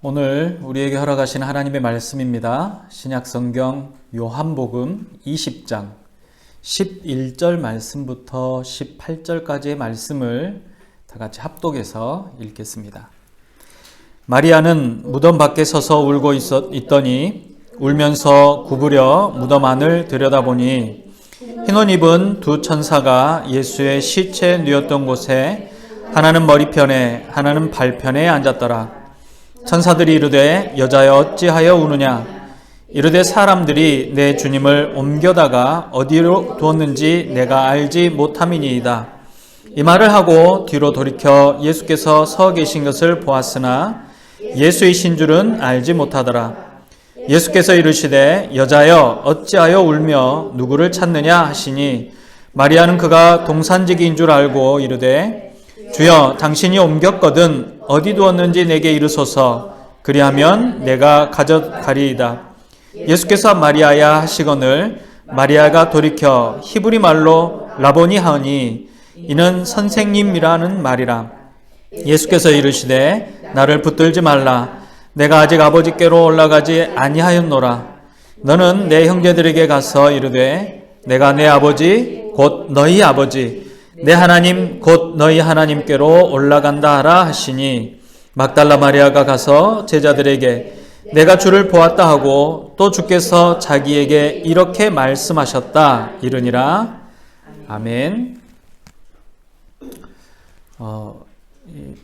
오늘 우리에게 허락하신 하나님의 말씀입니다. 신약성경 요한복음 20장 11절 말씀부터 18절까지의 말씀을 다 같이 합독해서 읽겠습니다. 마리아는 무덤 밖에 서서 울고 있더니 울면서 구부려 무덤 안을 들여다보니 흰옷 입은 두 천사가 예수의 시체 누웠던 곳에 하나는 머리편에 하나는 발편에 앉았더라. 천사들이 이르되 여자여 어찌하여 우느냐? 이르되 사람들이 내 주님을 옮겨다가 어디로 두었는지 내가 알지 못함이니이다. 이 말을 하고 뒤로 돌이켜 예수께서 서 계신 것을 보았으나 예수이신 줄은 알지 못하더라. 예수께서 이르시되 여자여 어찌하여 울며 누구를 찾느냐 하시니 마리아는 그가 동산지기인 줄 알고 이르되 주여 당신이 옮겼거든 어디 두었는지 내게 이르소서. 그리하면 내가 가져가리이다. 예수께서 마리아야 하시거늘 마리아가 돌이켜 히브리 말로 라보니 하니 이는 선생님이라는 말이라. 예수께서 이르시되 나를 붙들지 말라. 내가 아직 아버지께로 올라가지 아니하였노라. 너는 내 형제들에게 가서 이르되 내가 내 아버지 곧 너희 아버지 내 하나님 곧 너희 하나님께로 올라간다 하라 하시니 막달라 마리아가 가서 제자들에게 내가 주를 보았다 하고 또 주께서 자기에게 이렇게 말씀하셨다 이르니라. 아멘.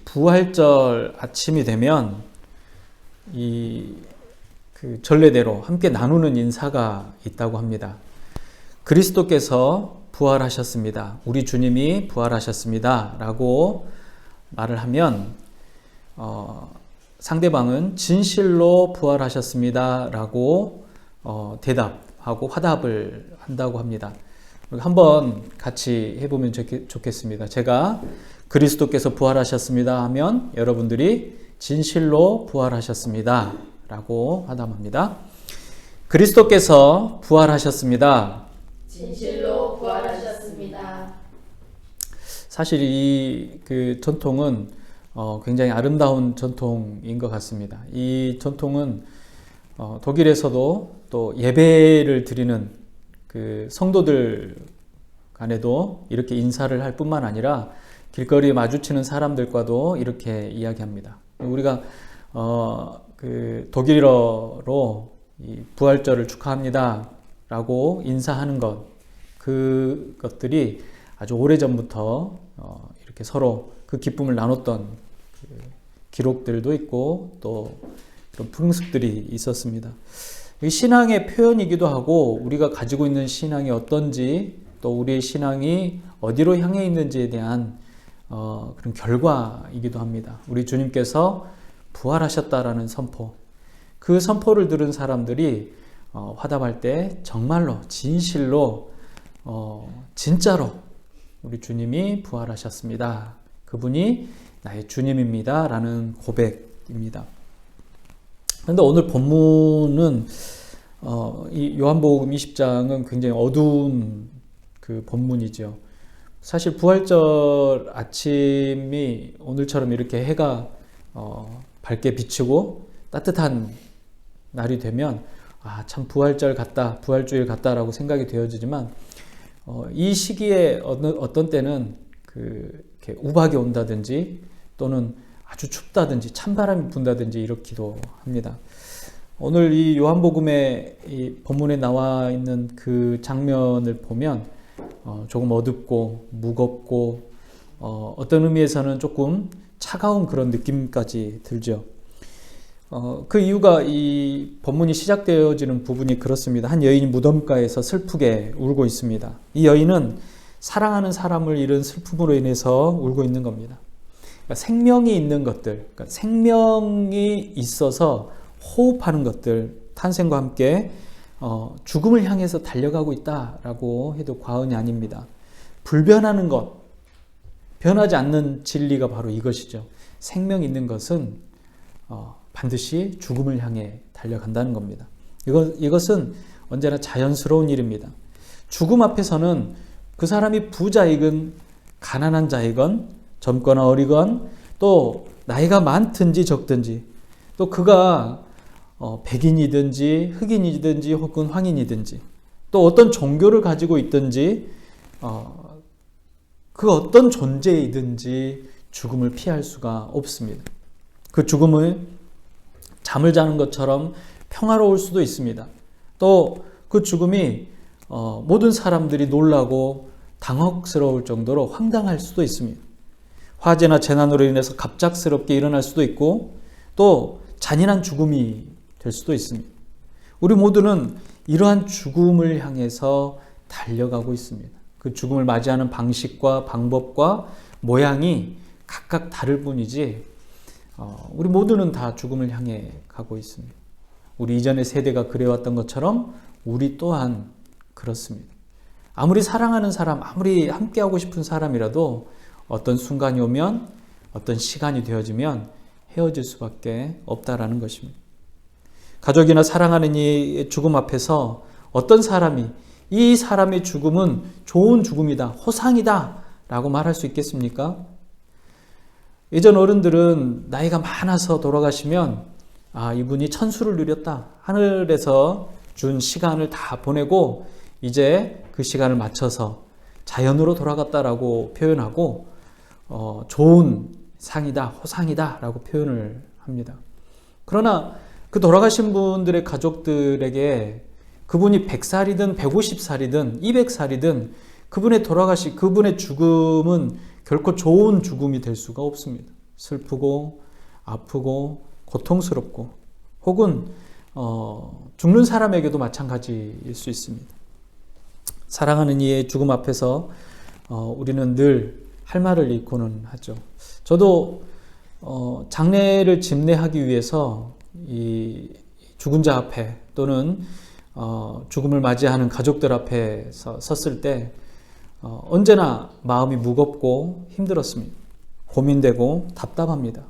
부활절 아침이 되면 그 전례대로 함께 나누는 인사가 있다고 합니다. 그리스도께서 부활하셨습니다. 우리 주님이 부활하셨습니다. 라고 말을 하면 상대방은 진실로 부활하셨습니다. 라고 대답하고 화답을 한다고 합니다. 한번 같이 해보면 좋겠습니다. 제가 그리스도께서 부활하셨습니다 하면 여러분들이 진실로 부활하셨습니다. 라고 화답합니다. 그리스도께서 부활하셨습니다. 진실로 부활하셨습니다. 사실 그 전통은 굉장히 아름다운 전통인 것 같습니다. 이 전통은 독일에서도 또 예배를 드리는 그 성도들 간에도 이렇게 인사를 할 뿐만 아니라 길거리에 마주치는 사람들과도 이렇게 이야기합니다. 우리가 그 독일어로 이 부활절을 축하합니다 라고 인사하는 그것들이 아주 오래전부터 이렇게 서로 그 기쁨을 나눴던 기록들도 있고 또 그런 풍습들이 있었습니다. 신앙의 표현이기도 하고 우리가 가지고 있는 신앙이 어떤지 또 우리의 신앙이 어디로 향해 있는지에 대한 그런 결과이기도 합니다. 우리 주님께서 부활하셨다라는 선포, 그 선포를 들은 사람들이 화답할 때 정말로 진실로 진짜로 우리 주님이 부활하셨습니다. 그분이 나의 주님입니다. 라는 고백입니다. 그런데 오늘 본문은 이 요한복음 20장은 굉장히 어두운 그 본문이죠. 사실 부활절 아침이 오늘처럼 이렇게 해가 밝게 비치고 따뜻한 날이 되면 참 부활절 같다, 부활주일 같다라고 생각이 되어지지만 이 시기에 어떤 때는 이렇게 우박이 온다든지 또는 아주 춥다든지 찬바람이 분다든지 이렇기도 합니다. 오늘 이 요한복음의 이 본문에 나와 있는 그 장면을 보면 조금 어둡고 무겁고 어떤 의미에서는 조금 차가운 그런 느낌까지 들죠. 그 이유가 이 본문이 시작되어지는 부분이 그렇습니다. 한 여인이 무덤가에서 슬프게 울고 있습니다. 이 여인은 사랑하는 사람을 잃은 슬픔으로 인해서 울고 있는 겁니다. 그러니까 생명이 있는 것들, 그러니까 생명이 있어서 호흡하는 것들, 탄생과 함께 죽음을 향해서 달려가고 있다라고 해도 과언이 아닙니다. 불변하는 것, 변하지 않는 진리가 바로 이것이죠. 생명이 있는 것은 반드시 죽음을 향해 달려간다는 겁니다. 이것은 언제나 자연스러운 일입니다. 죽음 앞에서는 그 사람이 부자이건 가난한 자이건 젊거나 어리건 또 나이가 많든지 적든지 또 그가 백인이든지 흑인이든지 혹은 황인이든지 또 어떤 종교를 가지고 있든지 그 어떤 존재이든지 죽음을 피할 수가 없습니다. 그 죽음을 잠을 자는 것처럼 평화로울 수도 있습니다. 또 그 죽음이 모든 사람들이 놀라고 당혹스러울 정도로 황당할 수도 있습니다. 화재나 재난으로 인해서 갑작스럽게 일어날 수도 있고 또 잔인한 죽음이 될 수도 있습니다. 우리 모두는 이러한 죽음을 향해서 달려가고 있습니다. 그 죽음을 맞이하는 방식과 방법과 모양이 각각 다를 뿐이지 우리 모두는 다 죽음을 향해 가고 있습니다. 우리 이전의 세대가 그래왔던 것처럼 우리 또한 그렇습니다. 아무리 사랑하는 사람, 아무리 함께하고 싶은 사람이라도 어떤 순간이 오면 어떤 시간이 되어지면 헤어질 수밖에 없다라는 것입니다. 가족이나 사랑하는 이 죽음 앞에서 어떤 사람이 이 사람의 죽음은 좋은 죽음이다, 호상이다 라고 말할 수 있겠습니까? 예전 어른들은 나이가 많아서 돌아가시면 이분이 천수를 누렸다. 하늘에서 준 시간을 다 보내고 이제 그 시간을 맞춰서 자연으로 돌아갔다라고 표현하고 좋은 상이다, 호상이다 라고 표현을 합니다. 그러나 그 돌아가신 분들의 가족들에게 그분이 100살이든 150살이든 200살이든 그분의 죽음은 결코 좋은 죽음이 될 수가 없습니다. 슬프고 아프고 고통스럽고 혹은 죽는 사람에게도 마찬가지일 수 있습니다. 사랑하는 이의 죽음 앞에서 우리는 늘 할 말을 잃고는 하죠. 저도 장례를 집례하기 위해서 이 죽은 자 앞에 또는 죽음을 맞이하는 가족들 앞에 섰을 때 언제나 마음이 무겁고 힘들었습니다. 고민되고 답답합니다.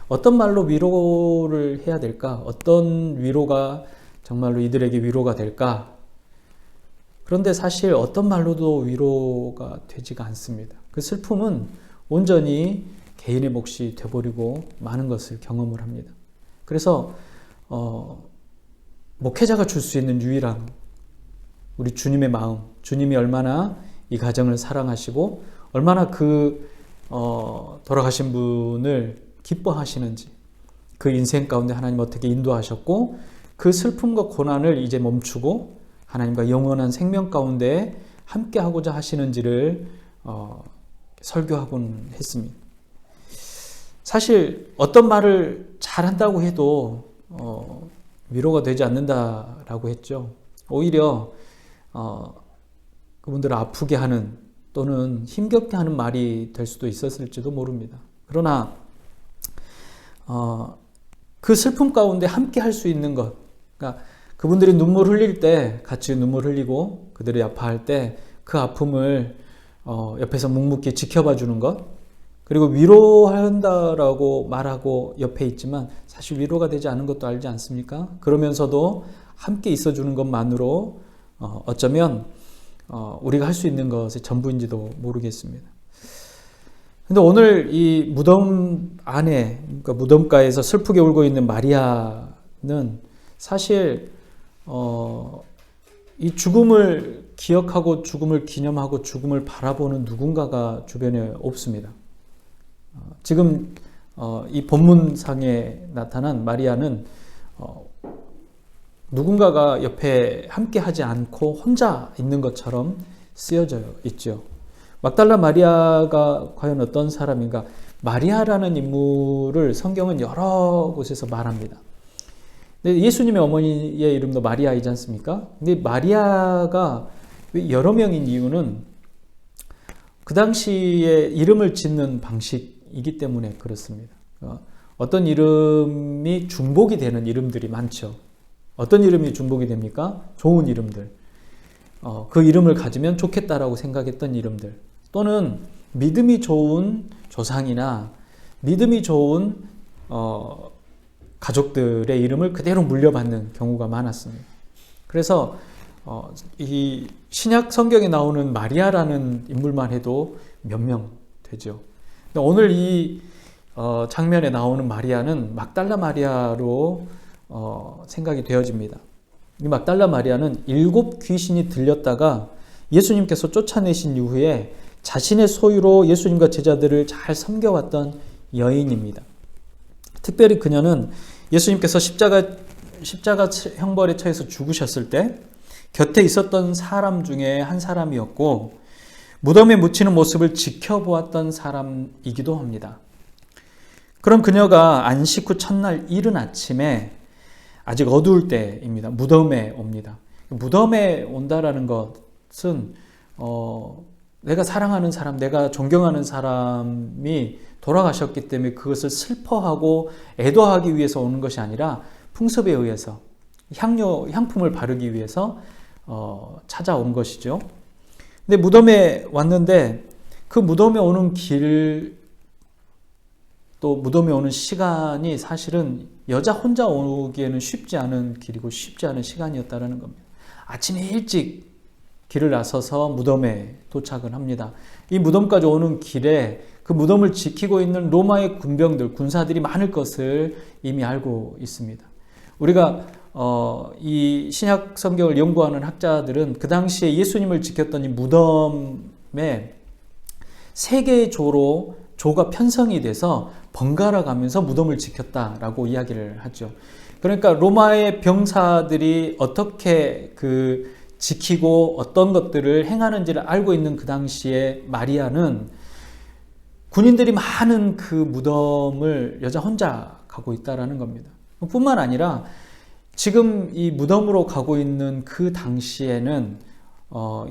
어떤 말로 위로를 해야 될까? 어떤 위로가 정말로 이들에게 위로가 될까? 그런데 사실 어떤 말로도 위로가 되지가 않습니다. 그 슬픔은 온전히 개인의 몫이 되어버리고 많은 것을 경험을 합니다. 그래서 목회자가 줄 수 있는 유일한 우리 주님의 마음, 주님이 얼마나 이 가정을 사랑하시고 얼마나 그 돌아가신 분을 기뻐하시는지, 그 인생 가운데 하나님 어떻게 인도하셨고 그 슬픔과 고난을 이제 멈추고 하나님과 영원한 생명 가운데 함께 하고자 하시는지를 설교하곤 했습니다. 사실 어떤 말을 잘한다고 해도 위로가 되지 않는다라고 했죠. 오히려 그분들을 아프게 하는 또는 힘겹게 하는 말이 될 수도 있었을지도 모릅니다. 그러나 그 슬픔 가운데 함께 할 수 있는 것, 그러니까 그분들이 눈물 흘릴 때 같이 눈물 흘리고 그들이 아파할 때 그 아픔을 옆에서 묵묵히 지켜봐 주는 것, 그리고 위로한다라고 말하고 옆에 있지만 사실 위로가 되지 않은 것도 알지 않습니까? 그러면서도 함께 있어주는 것만으로 어쩌면 우리가 할 수 있는 것의 전부인지도 모르겠습니다. 근데 오늘 이 무덤 안에, 그러니까 무덤가에서 슬프게 울고 있는 마리아는 사실 이 죽음을 기억하고 죽음을 기념하고 죽음을 바라보는 누군가가 주변에 없습니다. 지금 이 본문상에 나타난 마리아는 누군가가 옆에 함께 하지 않고 혼자 있는 것처럼 쓰여져 있죠. 막달라 마리아가 과연 어떤 사람인가? 마리아라는 인물을 성경은 여러 곳에서 말합니다. 근데 예수님의 어머니의 이름도 마리아이지 않습니까? 근데 마리아가 왜 여러 명인 이유는 그 당시에 이름을 짓는 방식이기 때문에 그렇습니다. 어떤 이름이 중복이 되는 이름들이 많죠. 어떤 이름이 중복이 됩니까? 좋은 이름들. 그 이름을 가지면 좋겠다라고 생각했던 이름들. 또는 믿음이 좋은 조상이나 믿음이 좋은 가족들의 이름을 그대로 물려받는 경우가 많았습니다. 그래서 이 신약 성경에 나오는 마리아라는 인물만 해도 몇 명 되죠. 근데 오늘 이 장면에 나오는 마리아는 막달라 마리아로 생각이 되어집니다. 이 막달라 마리아는 7 귀신이 들렸다가 예수님께서 쫓아내신 이후에 자신의 소유로 예수님과 제자들을 잘 섬겨왔던 여인입니다. 특별히 그녀는 예수님께서 십자가 형벌에 처해서 죽으셨을 때 곁에 있었던 사람 중에 한 사람이었고 무덤에 묻히는 모습을 지켜보았던 사람이기도 합니다. 그럼 그녀가 안식 후 첫날 이른 아침에 아직 어두울 때입니다. 무덤에 옵니다. 무덤에 온다라는 것은 내가 사랑하는 사람, 내가 존경하는 사람이 돌아가셨기 때문에 그것을 슬퍼하고 애도하기 위해서 오는 것이 아니라 풍습에 의해서 향품을 바르기 위해서 찾아온 것이죠. 근데 무덤에 왔는데 그 무덤에 오는 길, 또 무덤에 오는 시간이 사실은 여자 혼자 오기에는 쉽지 않은 길이고 쉽지 않은 시간이었다는 겁니다. 아침에 일찍 길을 나서서 무덤에 도착을 합니다. 이 무덤까지 오는 길에 그 무덤을 지키고 있는 로마의 군사들이 많을 것을 이미 알고 있습니다. 우리가 이 신약 성경을 연구하는 학자들은 그 당시에 예수님을 지켰던 이 무덤에 3개의 조가 편성이 돼서 번갈아 가면서 무덤을 지켰다라고 이야기를 하죠. 그러니까 로마의 병사들이 어떻게 지키고 어떤 것들을 행하는지를 알고 있는 그 당시에 마리아는 군인들이 많은 그 무덤을 여자 혼자 가고 있다라는 겁니다. 뿐만 아니라 지금 이 무덤으로 가고 있는 그 당시에는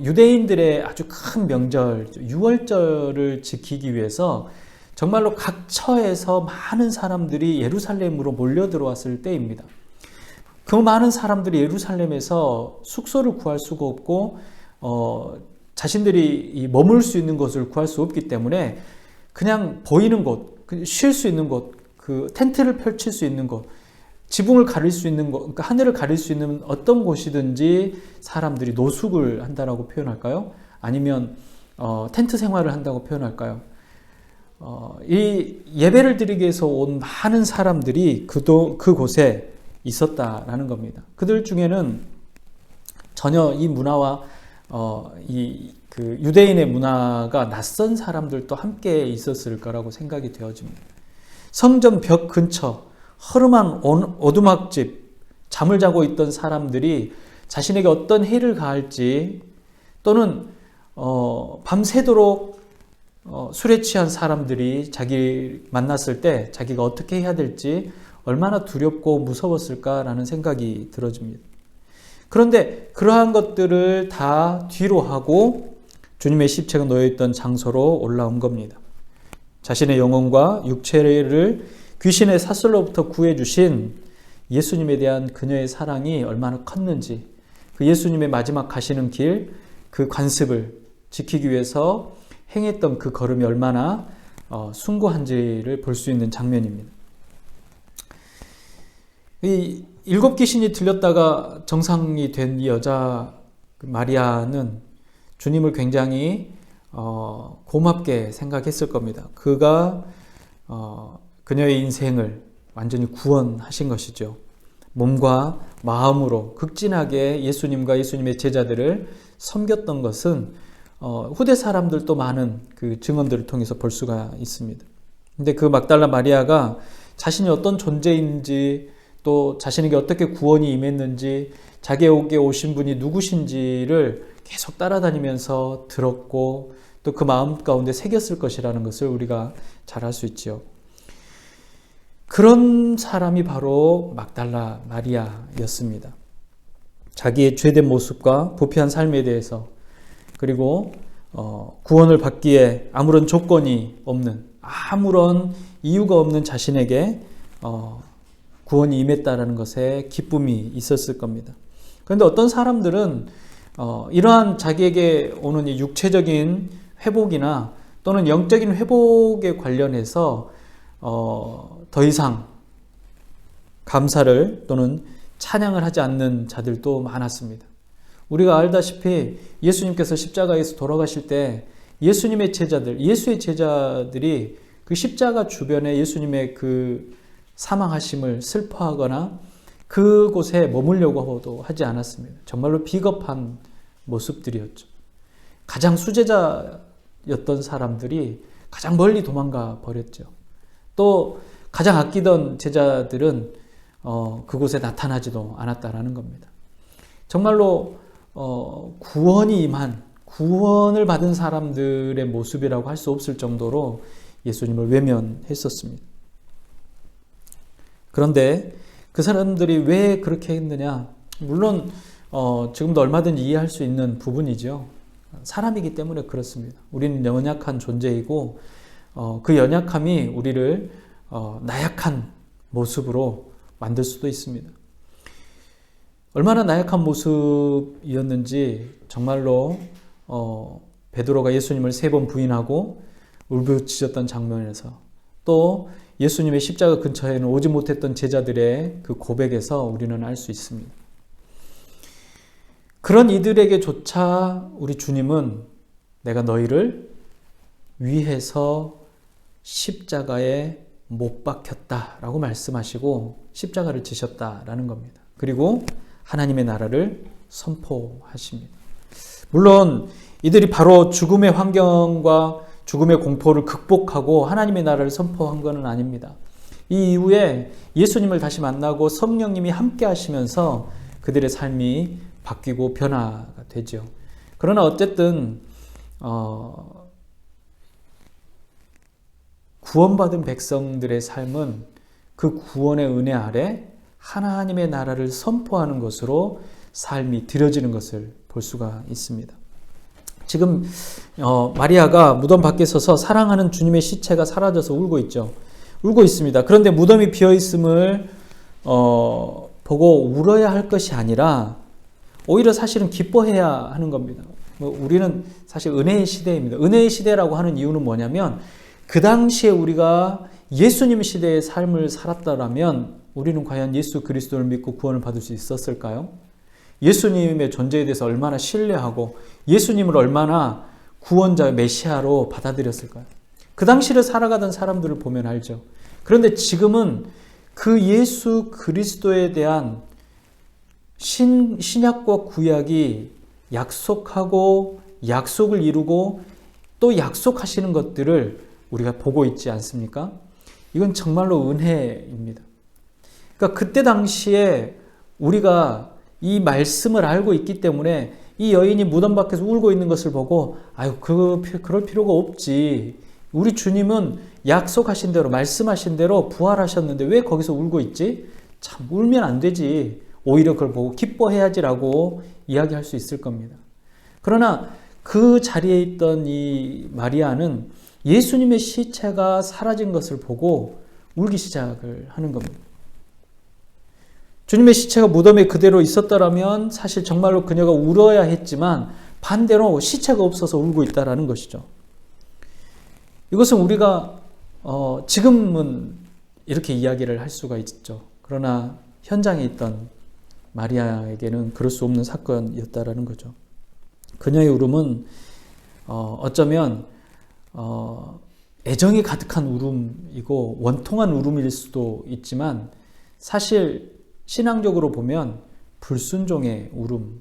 유대인들의 아주 큰 명절, 유월절을 지키기 위해서 정말로 각 처에서 많은 사람들이 예루살렘으로 몰려 들어왔을 때입니다. 그 많은 사람들이 예루살렘에서 숙소를 구할 수가 없고 자신들이 머물 수 있는 곳을 구할 수 없기 때문에 그냥 보이는 곳, 쉴 수 있는 곳, 그 텐트를 펼칠 수 있는 곳, 지붕을 가릴 수 있는 곳, 그러니까 하늘을 가릴 수 있는 어떤 곳이든지 사람들이 노숙을 한다라고 표현할까요? 아니면 텐트 생활을 한다고 표현할까요? 이 예배를 드리기 위해서 온 많은 사람들이 그곳에 있었다라는 겁니다. 그들 중에는 전혀 이 문화와 그 유대인의 문화가 낯선 사람들도 함께 있었을 거라고 생각이 되어집니다. 성전 벽 근처 허름한 오두막집, 잠을 자고 있던 사람들이 자신에게 어떤 해를 가할지, 또는 밤새도록 술에 취한 사람들이 자기 만났을 때 자기가 어떻게 해야 될지 얼마나 두렵고 무서웠을까라는 생각이 들어집니다. 그런데 그러한 것들을 다 뒤로 하고 주님의 십체가 놓여있던 장소로 올라온 겁니다. 자신의 영혼과 육체를 귀신의 사슬로부터 구해주신 예수님에 대한 그녀의 사랑이 얼마나 컸는지, 그 예수님의 마지막 가시는 길, 그 관습을 지키기 위해서 행했던 그 걸음이 얼마나 숭고한지를 볼 수 있는 장면입니다. 이 7 귀신이 들렸다가 정상이 된 이 여자 마리아는 주님을 굉장히 고맙게 생각했을 겁니다. 그가 그녀의 인생을 완전히 구원하신 것이죠. 몸과 마음으로 극진하게 예수님과 예수님의 제자들을 섬겼던 것은 후대 사람들도 많은 그 증언들을 통해서 볼 수가 있습니다. 근데 그 막달라 마리아가 자신이 어떤 존재인지, 또 자신에게 어떻게 구원이 임했는지, 자기에게 오신 분이 누구신지를 계속 따라다니면서 들었고 또 그 마음 가운데 새겼을 것이라는 것을 우리가 잘 알 수 있지요. 그런 사람이 바로 막달라 마리아였습니다. 자기의 죄된 모습과 부패한 삶에 대해서, 그리고 구원을 받기에 아무런 조건이 없는, 아무런 이유가 없는 자신에게 구원이 임했다라는 것에 기쁨이 있었을 겁니다. 그런데 어떤 사람들은 이러한 자기에게 오는 이 육체적인 회복이나 또는 영적인 회복에 관련해서 더 이상 감사를 또는 찬양을 하지 않는 자들도 많았습니다. 우리가 알다시피 예수님께서 십자가에서 돌아가실 때 예수님의 제자들, 예수의 제자들이 그 그 십자가 주변에 예수님의 그 사망하심을 슬퍼하거나 그곳에 머물려고도 하지 않았습니다. 정말로 비겁한 모습들이었죠. 가장 수제자였던 사람들이 가장 멀리 도망가 버렸죠. 또 가장 아끼던 제자들은 그곳에 나타나지도 않았다라는 겁니다. 정말로 구원이 임한, 구원을 받은 사람들의 모습이라고 할 수 없을 정도로 예수님을 외면했었습니다. 그런데 그 사람들이 왜 그렇게 했느냐? 물론 지금도 얼마든지 이해할 수 있는 부분이죠. 사람이기 때문에 그렇습니다. 우리는 연약한 존재이고 그 연약함이 우리를 나약한 모습으로 만들 수도 있습니다. 얼마나 나약한 모습이었는지 정말로 베드로가 예수님을 3번 부인하고 울부짖었던 장면에서, 또 예수님의 십자가 근처에는 오지 못했던 제자들의 그 고백에서 우리는 알 수 있습니다. 그런 이들에게조차 우리 주님은 내가 너희를 위해서 십자가에 못 박혔다라고 말씀하시고 십자가를 지셨다라는 겁니다. 그리고 하나님의 나라를 선포하십니다. 물론 이들이 바로 죽음의 환경과 죽음의 공포를 극복하고 하나님의 나라를 선포한 것은 아닙니다. 이 이후에 예수님을 다시 만나고 성령님이 함께 하시면서 그들의 삶이 바뀌고 변화가 되죠. 그러나 어쨌든 구원받은 백성들의 삶은 그 구원의 은혜 아래 하나님의 나라를 선포하는 것으로 삶이 드려지는 것을 볼 수가 있습니다. 지금 마리아가 무덤 밖에 서서 사랑하는 주님의 시체가 사라져서 울고 있죠. 울고 있습니다. 그런데 무덤이 비어 있음을 보고 울어야 할 것이 아니라 오히려 사실은 기뻐해야 하는 겁니다. 우리는 사실 은혜의 시대입니다. 은혜의 시대라고 하는 이유는 뭐냐면 그 당시에 우리가 예수님 시대의 삶을 살았다면 우리는 과연 예수 그리스도를 믿고 구원을 받을 수 있었을까요? 예수님의 존재에 대해서 얼마나 신뢰하고 예수님을 얼마나 구원자 메시아로 받아들였을까요? 그 당시를 살아가던 사람들을 보면 알죠. 그런데 지금은 그 예수 그리스도에 대한 신약과 구약이 약속하고 약속을 이루고 또 약속하시는 것들을 우리가 보고 있지 않습니까? 이건 정말로 은혜입니다. 그러니까 그때 당시에 우리가 이 말씀을 알고 있기 때문에 이 여인이 무덤 밖에서 울고 있는 것을 보고 아유 그럴 필요가 없지. 우리 주님은 약속하신 대로 말씀하신 대로 부활하셨는데 왜 거기서 울고 있지? 참 울면 안 되지. 오히려 그걸 보고 기뻐해야지라고 이야기할 수 있을 겁니다. 그러나 그 자리에 있던 이 마리아는 예수님의 시체가 사라진 것을 보고 울기 시작을 하는 겁니다. 주님의 시체가 무덤에 그대로 있었더라면 사실 정말로 그녀가 울어야 했지만 반대로 시체가 없어서 울고 있다는 것이죠. 이것은 우리가 지금은 이렇게 이야기를 할 수가 있죠. 그러나 현장에 있던 마리아에게는 그럴 수 없는 사건이었다라는 거죠. 그녀의 울음은 어쩌면 애정이 가득한 울음이고 원통한 울음일 수도 있지만 사실 신앙적으로 보면 불순종의 울음,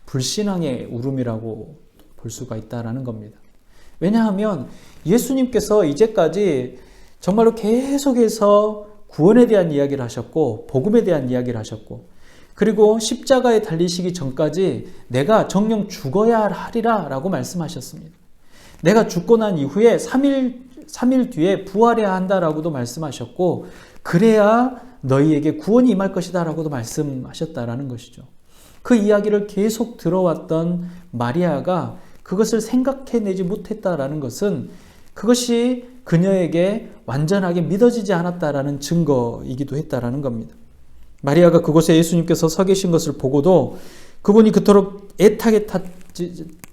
불신앙의 울음이라고 볼 수가 있다라는 겁니다. 왜냐하면 예수님께서 이제까지 정말로 계속해서 구원에 대한 이야기를 하셨고 복음에 대한 이야기를 하셨고 그리고 십자가에 달리시기 전까지 내가 정녕 죽어야 하리라 라고 말씀하셨습니다. 내가 죽고 난 이후에 3일 뒤에 부활해야 한다라고도 말씀하셨고 그래야 너희에게 구원이 임할 것이다 라고도 말씀하셨다라는 것이죠. 그 이야기를 계속 들어왔던 마리아가 그것을 생각해내지 못했다라는 것은 그것이 그녀에게 완전하게 믿어지지 않았다라는 증거이기도 했다라는 겁니다. 마리아가 그곳에 예수님께서 서 계신 것을 보고도 그분이 그토록 애타게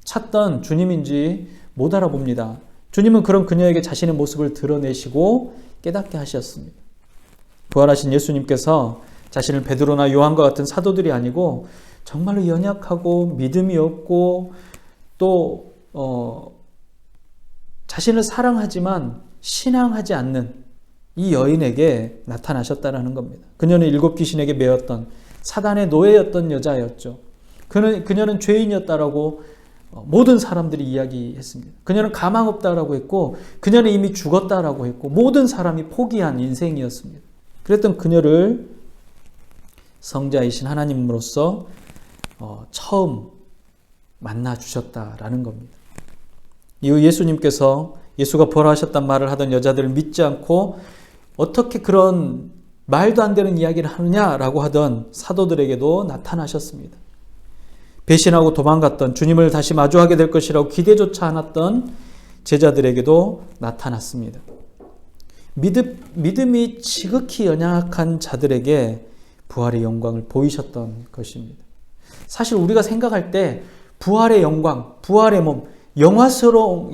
찾던 주님인지 못 알아봅니다. 주님은 그런 그녀에게 자신의 모습을 드러내시고 깨닫게 하셨습니다. 부활하신 예수님께서 자신을 베드로나 요한과 같은 사도들이 아니고 정말로 연약하고 믿음이 없고 또 자신을 사랑하지만 신앙하지 않는 이 여인에게 나타나셨다는 겁니다. 그녀는 7 귀신에게 매였던 사단의 노예였던 여자였죠. 그녀는 죄인이었다라고 모든 사람들이 이야기했습니다. 그녀는 가망 없다라고 했고 그녀는 이미 죽었다라고 했고 모든 사람이 포기한 인생이었습니다. 그랬던 그녀를 성자이신 하나님으로서 처음 만나 주셨다라는 겁니다. 이후 예수님께서 예수가 벌하셨단 말을 하던 여자들을 믿지 않고 어떻게 그런 말도 안 되는 이야기를 하느냐라고 하던 사도들에게도 나타나셨습니다. 배신하고 도망갔던 주님을 다시 마주하게 될 것이라고 기대조차 않았던 제자들에게도 나타났습니다. 믿음이 지극히 연약한 자들에게 부활의 영광을 보이셨던 것입니다. 사실 우리가 생각할 때 부활의 영광, 부활의 몸, 영광스러운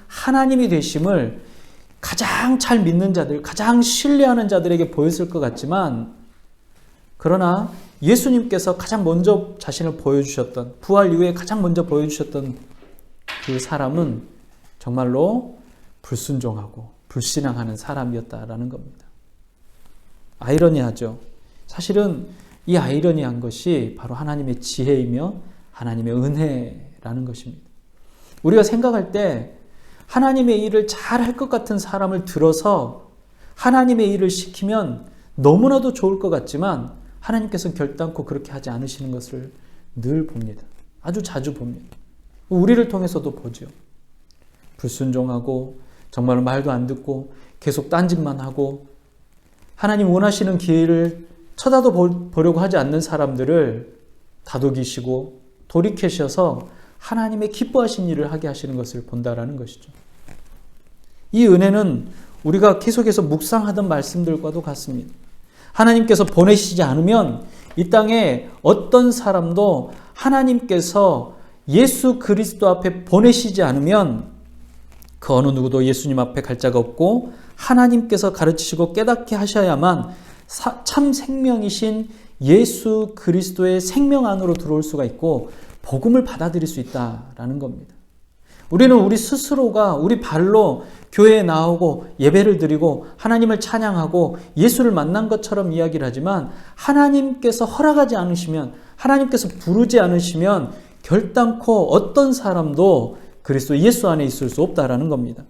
하나님이 되심을 가장 잘 믿는 자들, 가장 신뢰하는 자들에게 보였을 것 같지만 그러나 예수님께서 가장 먼저 자신을 보여주셨던 부활 이후에 가장 먼저 보여주셨던 그 사람은 정말로 불순종하고 불신앙하는 사람이었다라는 겁니다. 아이러니하죠. 사실은 이 아이러니한 것이 바로 하나님의 지혜이며 하나님의 은혜라는 것입니다. 우리가 생각할 때 하나님의 일을 잘 할 것 같은 사람을 들어서 하나님의 일을 시키면 너무나도 좋을 것 같지만 하나님께서는 결단코 그렇게 하지 않으시는 것을 늘 봅니다. 아주 자주 봅니다. 우리를 통해서도 보죠. 불순종하고 정말 말도 안 듣고 계속 딴짓만 하고 하나님 원하시는 기회를 쳐다도 보려고 하지 않는 사람들을 다독이시고 돌이키셔서 하나님의 기뻐하신 일을 하게 하시는 것을 본다라는 것이죠. 이 은혜는 우리가 계속해서 묵상하던 말씀들과도 같습니다. 하나님께서 보내시지 않으면 이 땅에 어떤 사람도 하나님께서 예수 그리스도 앞에 보내시지 않으면 그 어느 누구도 예수님 앞에 갈 자가 없고 하나님께서 가르치시고 깨닫게 하셔야만 참 생명이신 예수 그리스도의 생명 안으로 들어올 수가 있고 복음을 받아들일 수 있다라는 겁니다. 우리는 우리 스스로가 우리 발로 교회에 나오고 예배를 드리고 하나님을 찬양하고 예수를 만난 것처럼 이야기를 하지만 하나님께서 허락하지 않으시면 하나님께서 부르지 않으시면 결단코 어떤 사람도 그리스도 예수 안에 있을 수 없다라는 겁니다.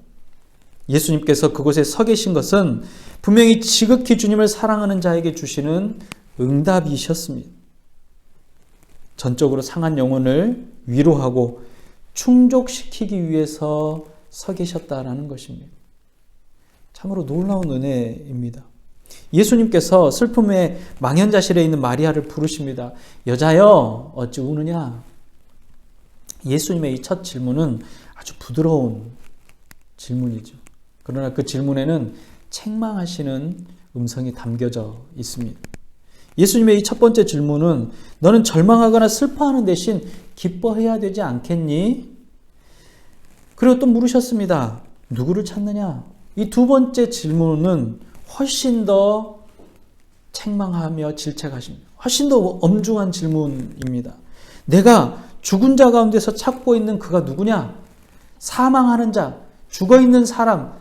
예수님께서 그곳에 서 계신 것은 분명히 지극히 주님을 사랑하는 자에게 주시는 응답이셨습니다. 전적으로 상한 영혼을 위로하고 충족시키기 위해서 서 계셨다라는 것입니다. 참으로 놀라운 은혜입니다. 예수님께서 슬픔의 망연자실에 있는 마리아를 부르십니다. 여자여 어찌 우느냐? 예수님의 이 첫 질문은 아주 부드러운 질문이죠. 그러나 그 질문에는 책망하시는 음성이 담겨져 있습니다. 예수님의 이 첫 번째 질문은 너는 절망하거나 슬퍼하는 대신 기뻐해야 되지 않겠니? 그리고 또 물으셨습니다. 누구를 찾느냐? 이 두 번째 질문은 훨씬 더 책망하며 질책하십니다. 훨씬 더 엄중한 질문입니다. 내가 죽은 자 가운데서 찾고 있는 그가 누구냐? 사망하는 자, 죽어있는 사람,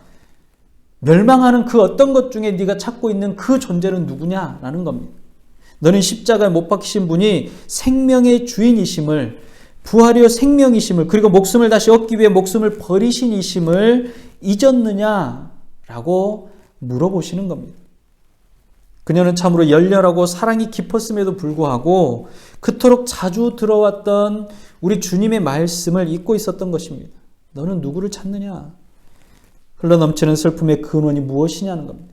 멸망하는 그 어떤 것 중에 네가 찾고 있는 그 존재는 누구냐라는 겁니다. 너는 십자가에 못 박히신 분이 생명의 주인이심을, 부활이요 생명이심을, 그리고 목숨을 다시 얻기 위해 목숨을 버리신 이심을 잊었느냐라고 물어보시는 겁니다. 그녀는 참으로 열렬하고 사랑이 깊었음에도 불구하고 그토록 자주 들어왔던 우리 주님의 말씀을 잊고 있었던 것입니다. 너는 누구를 찾느냐? 흘러넘치는 슬픔의 근원이 무엇이냐는 겁니다.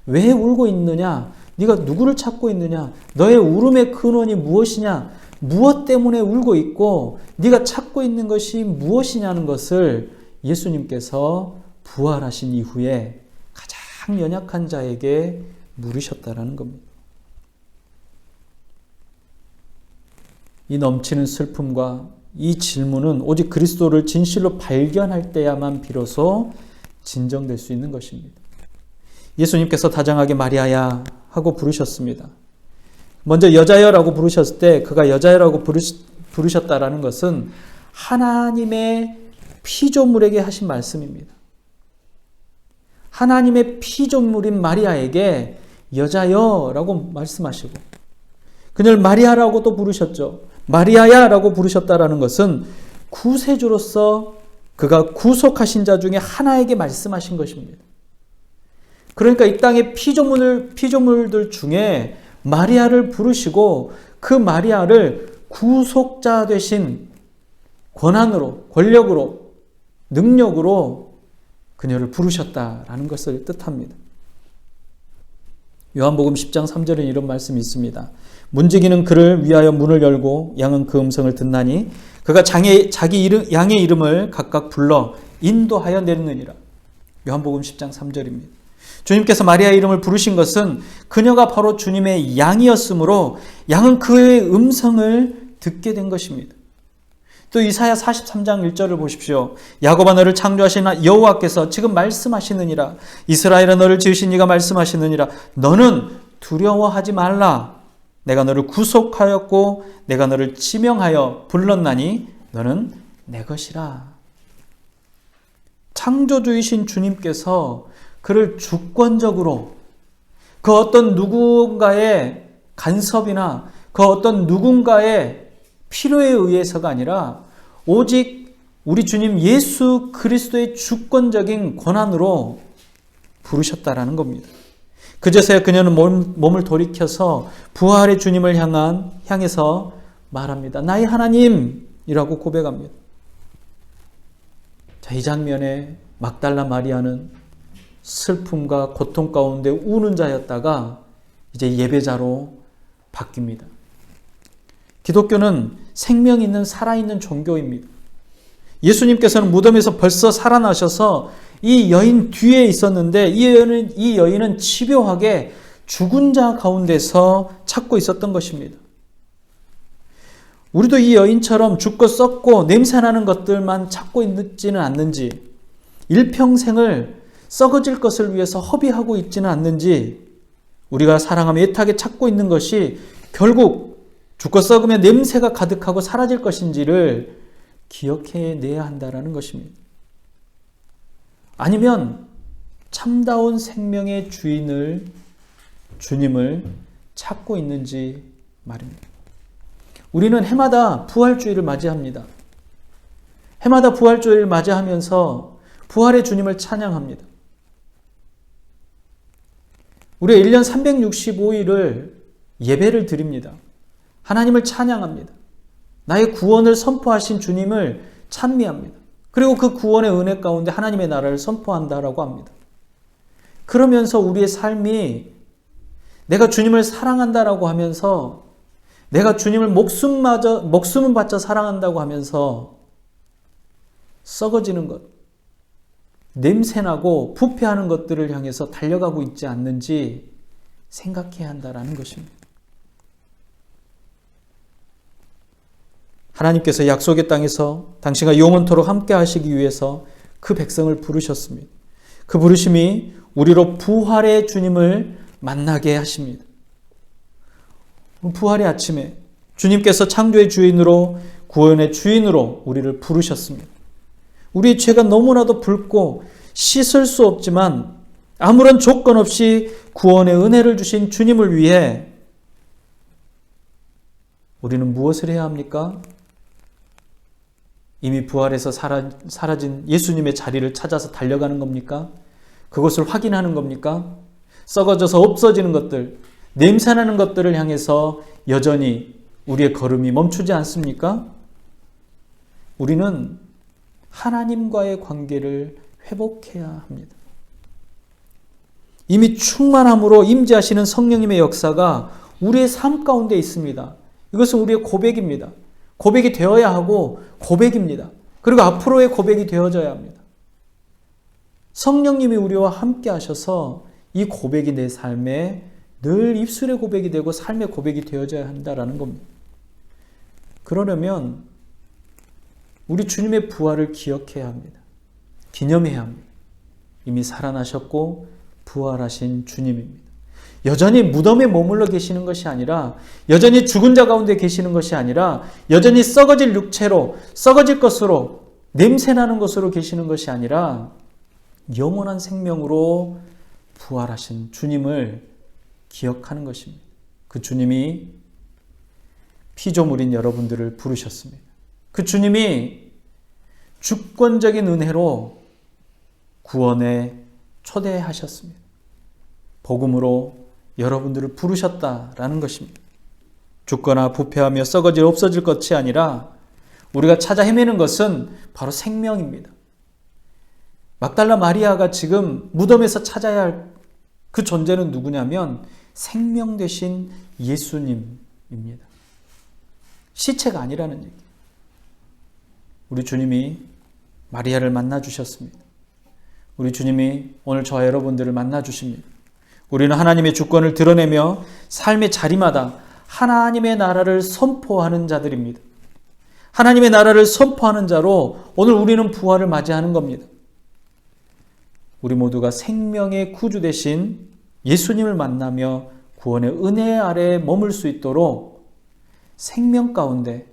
왜 울고 있느냐? 네가 누구를 찾고 있느냐? 너의 울음의 근원이 무엇이냐? 무엇 때문에 울고 있고 네가 찾고 있는 것이 무엇이냐는 것을 예수님께서 부활하신 이후에 가장 연약한 자에게 물으셨다라는 겁니다. 이 넘치는 슬픔과 이 질문은 오직 그리스도를 진실로 발견할 때야만 비로소 진정될 수 있는 것입니다. 예수님께서 다정하게 마리아야 하고 부르셨습니다. 먼저 여자여라고 부르셨을 때 그가 여자여라고 부르셨다라는 것은 하나님의 피조물에게 하신 말씀입니다. 하나님의 피조물인 마리아에게 여자여 라고 말씀하시고 그녀를 마리아라고도 부르셨죠. 마리아야 라고 부르셨다라는 것은 구세주로서 그가 구속하신 자 중에 하나에게 말씀하신 것입니다. 그러니까 이 땅의 피조물들 중에 마리아를 부르시고 그 마리아를 구속자 되신 권한으로, 권력으로, 능력으로 그녀를 부르셨다라는 것을 뜻합니다. 요한복음 10장 3절에 이런 말씀이 있습니다. 문지기는 그를 위하여 문을 열고 양은 그 음성을 듣나니 그가 양의 이름을 각각 불러 인도하여 내느니라. 요한복음 10장 3절입니다. 주님께서 마리아의 이름을 부르신 것은 그녀가 바로 주님의 양이었으므로 양은 그의 음성을 듣게 된 것입니다. 또 이사야 43장 1절을 보십시오. 야곱아 너를 창조하신 여호와께서 지금 말씀하시느니라. 이스라엘아 너를 지으신 이가 말씀하시느니라. 너는 두려워하지 말라. 내가 너를 구속하였고 내가 너를 지명하여 불렀나니 너는 내 것이라. 창조주이신 주님께서 그를 주권적으로 그 어떤 누군가의 간섭이나 그 어떤 누군가의 필요에 의해서가 아니라 오직 우리 주님 예수 그리스도의 주권적인 권한으로 부르셨다라는 겁니다. 그제서야 그녀는 몸을 돌이켜서 부활의 주님을 향해서 말합니다. 나의 하나님이라고 고백합니다. 자, 이 장면에 막달라 마리아는 슬픔과 고통 가운데 우는 자였다가 이제 예배자로 바뀝니다. 기독교는 생명 있는 살아있는 종교입니다. 예수님께서는 무덤에서 벌써 살아나셔서 이 여인 뒤에 있었는데 이 여인은 집요하게 죽은 자 가운데서 찾고 있었던 것입니다. 우리도 이 여인처럼 죽고 썩고 냄새나는 것들만 찾고 있지는 않는지, 일평생을 썩어질 것을 위해서 허비하고 있지는 않는지, 우리가 사랑하며 애타게 찾고 있는 것이 결국 죽고 썩으면 냄새가 가득하고 사라질 것인지를 기억해내야 한다는 것입니다. 아니면 참다운 생명의 주님을 찾고 있는지 말입니다. 우리는 해마다 부활주일을 맞이합니다. 해마다 부활주일을 맞이하면서 부활의 주님을 찬양합니다. 우리가 1년 365일을 예배를 드립니다. 하나님을 찬양합니다. 나의 구원을 선포하신 주님을 찬미합니다. 그리고 그 구원의 은혜 가운데 하나님의 나라를 선포한다라고 합니다. 그러면서 우리의 삶이 내가 주님을 사랑한다라고 하면서 내가 주님을 목숨을 바쳐 사랑한다고 하면서 썩어지는 것, 냄새나고 부패하는 것들을 향해서 달려가고 있지 않는지 생각해야 한다는 것입니다. 하나님께서 약속의 땅에서 당신과 영원토록 함께 하시기 위해서 그 백성을 부르셨습니다. 그 부르심이 우리로 부활의 주님을 만나게 하십니다. 부활의 아침에 주님께서 창조의 주인으로 구원의 주인으로 우리를 부르셨습니다. 우리의 죄가 너무나도 붉고 씻을 수 없지만 아무런 조건 없이 구원의 은혜를 주신 주님을 위해 우리는 무엇을 해야 합니까? 이미 부활해서 사라진 예수님의 자리를 찾아서 달려가는 겁니까? 그것을 확인하는 겁니까? 썩어져서 없어지는 것들, 냄새나는 것들을 향해서 여전히 우리의 걸음이 멈추지 않습니까? 우리는 하나님과의 관계를 회복해야 합니다. 이미 충만함으로 임재하시는 성령님의 역사가 우리의 삶 가운데 있습니다. 이것은 우리의 고백입니다. 고백이 되어야 하고 고백입니다. 그리고 앞으로의 고백이 되어져야 합니다. 성령님이 우리와 함께 하셔서 이 고백이 내 삶에 늘 입술의 고백이 되고 삶의 고백이 되어져야 한다는 겁니다. 그러려면 우리 주님의 부활을 기억해야 합니다. 기념해야 합니다. 이미 살아나셨고 부활하신 주님입니다. 여전히 무덤에 머물러 계시는 것이 아니라, 여전히 죽은 자 가운데 계시는 것이 아니라, 여전히 썩어질 육체로, 썩어질 것으로, 냄새나는 것으로 계시는 것이 아니라, 영원한 생명으로 부활하신 주님을 기억하는 것입니다. 그 주님이 피조물인 여러분들을 부르셨습니다. 그 주님이 주권적인 은혜로 구원에 초대하셨습니다. 복음으로 여러분들을 부르셨다라는 것입니다. 죽거나 부패하며 썩어질 없어질 것이 아니라 우리가 찾아 헤매는 것은 바로 생명입니다. 막달라 마리아가 지금 무덤에서 찾아야 할 그 존재는 누구냐면 생명 되신 예수님입니다. 시체가 아니라는 얘기. 우리 주님이 마리아를 만나 주셨습니다. 우리 주님이 오늘 저와 여러분들을 만나 주십니다. 우리는 하나님의 주권을 드러내며 삶의 자리마다 하나님의 나라를 선포하는 자들입니다. 하나님의 나라를 선포하는 자로 오늘 우리는 부활을 맞이하는 겁니다. 우리 모두가 생명의 구주 되신 예수님을 만나며 구원의 은혜 아래에 머물 수 있도록 생명 가운데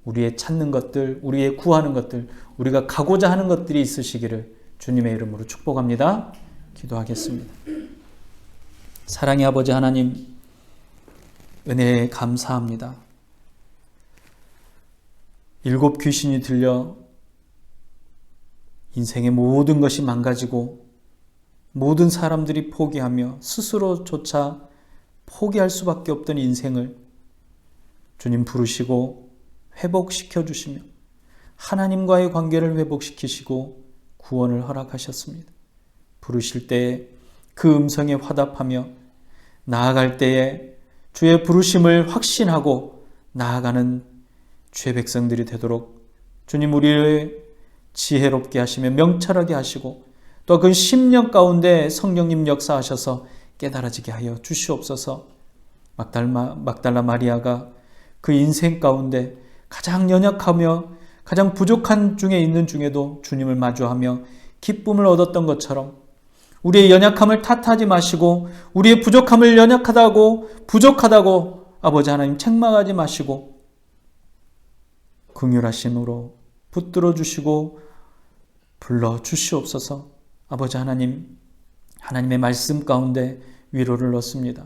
우리의 찾는 것들, 우리의 구하는 것들, 우리가 가고자 하는 것들이 있으시기를 주님의 이름으로 축복합니다. 기도하겠습니다. 사랑의 아버지 하나님, 은혜에 감사합니다. 7 귀신이 들려 인생의 모든 것이 망가지고 모든 사람들이 포기하며 스스로조차 포기할 수밖에 없던 인생을 주님 부르시고 회복시켜 주시며 하나님과의 관계를 회복시키시고 구원을 허락하셨습니다. 부르실 때에 그 음성에 화답하며 나아갈 때에 주의 부르심을 확신하고 나아가는 주의 백성들이 되도록 주님 우리를 지혜롭게 하시며 명철하게 하시고 또 그 심령 가운데 성령님 역사하셔서 깨달아지게 하여 주시옵소서. 막달라 마리아가 그 인생 가운데 가장 연약하며 가장 부족한 중에 있는 중에도 주님을 마주하며 기쁨을 얻었던 것처럼 우리의 연약함을 탓하지 마시고 우리의 부족함을 부족하다고 아버지 하나님 책망하지 마시고 긍휼하심으로 붙들어 주시고 불러 주시옵소서. 아버지 하나님, 하나님의 말씀 가운데 위로를 얻습니다.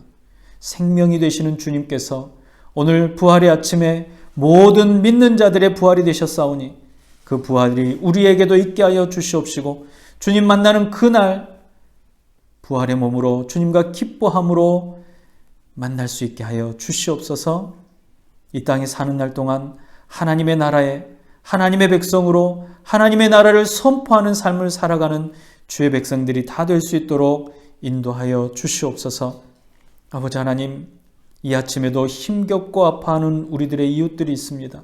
생명이 되시는 주님께서 오늘 부활의 아침에 모든 믿는 자들의 부활이 되셨사오니 그 부활이 우리에게도 있게 하여 주시옵시고 주님 만나는 그날 부활의 몸으로 주님과 기뻐함으로 만날 수 있게 하여 주시옵소서. 이 땅에 사는 날 동안 하나님의 나라에 하나님의 백성으로 하나님의 나라를 선포하는 삶을 살아가는 주의 백성들이 다 될 수 있도록 인도하여 주시옵소서. 아버지 하나님, 이 아침에도 힘겹고 아파하는 우리들의 이웃들이 있습니다.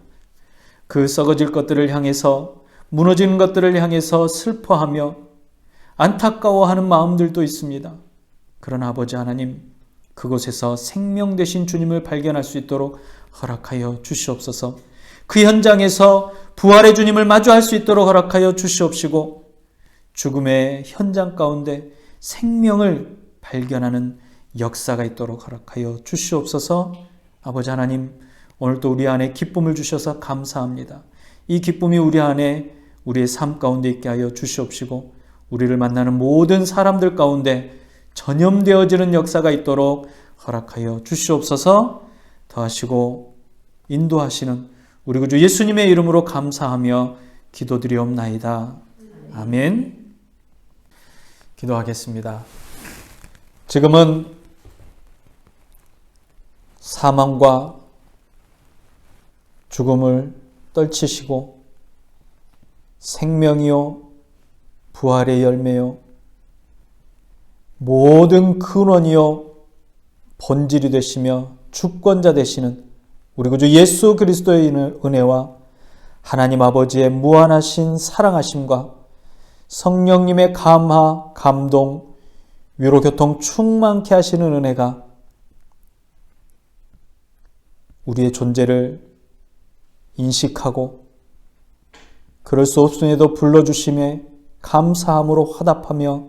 그 썩어질 것들을 향해서 무너지는 것들을 향해서 슬퍼하며 안타까워하는 마음들도 있습니다. 그러나 아버지 하나님, 그곳에서 생명 되신 주님을 발견할 수 있도록 허락하여 주시옵소서. 그 현장에서 부활의 주님을 마주할 수 있도록 허락하여 주시옵시고 죽음의 현장 가운데 생명을 발견하는 역사가 있도록 허락하여 주시옵소서. 아버지 하나님, 오늘도 우리 안에 기쁨을 주셔서 감사합니다. 이 기쁨이 우리 안에 우리의 삶 가운데 있게 하여 주시옵시고 우리를 만나는 모든 사람들 가운데 전염되어지는 역사가 있도록 허락하여 주시옵소서. 더하시고 인도하시는 우리 구주 예수님의 이름으로 감사하며 기도드리옵나이다. 아멘. 기도하겠습니다. 지금은 사망과 죽음을 떨치시고 생명이요 부활의 열매요 모든 근원이요 본질이 되시며 주권자 되시는 우리 구주 예수 그리스도의 은혜와 하나님 아버지의 무한하신 사랑하심과 성령님의 감화, 감동, 위로 교통 충만케 하시는 은혜가 우리의 존재를 인식하고 그럴 수 없음에도 불러주심에 감사함으로 화답하며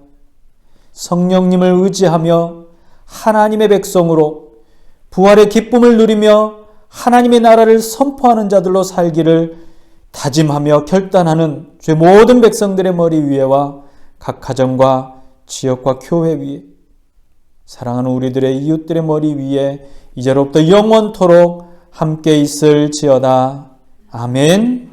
성령님을 의지하며 하나님의 백성으로 부활의 기쁨을 누리며 하나님의 나라를 선포하는 자들로 살기를 다짐하며 결단하는 주의 모든 백성들의 머리 위에와 각 가정과 지역과 교회 위에 사랑하는 우리들의 이웃들의 머리 위에 이제로부터 영원토록 함께 있을지어다. 아멘.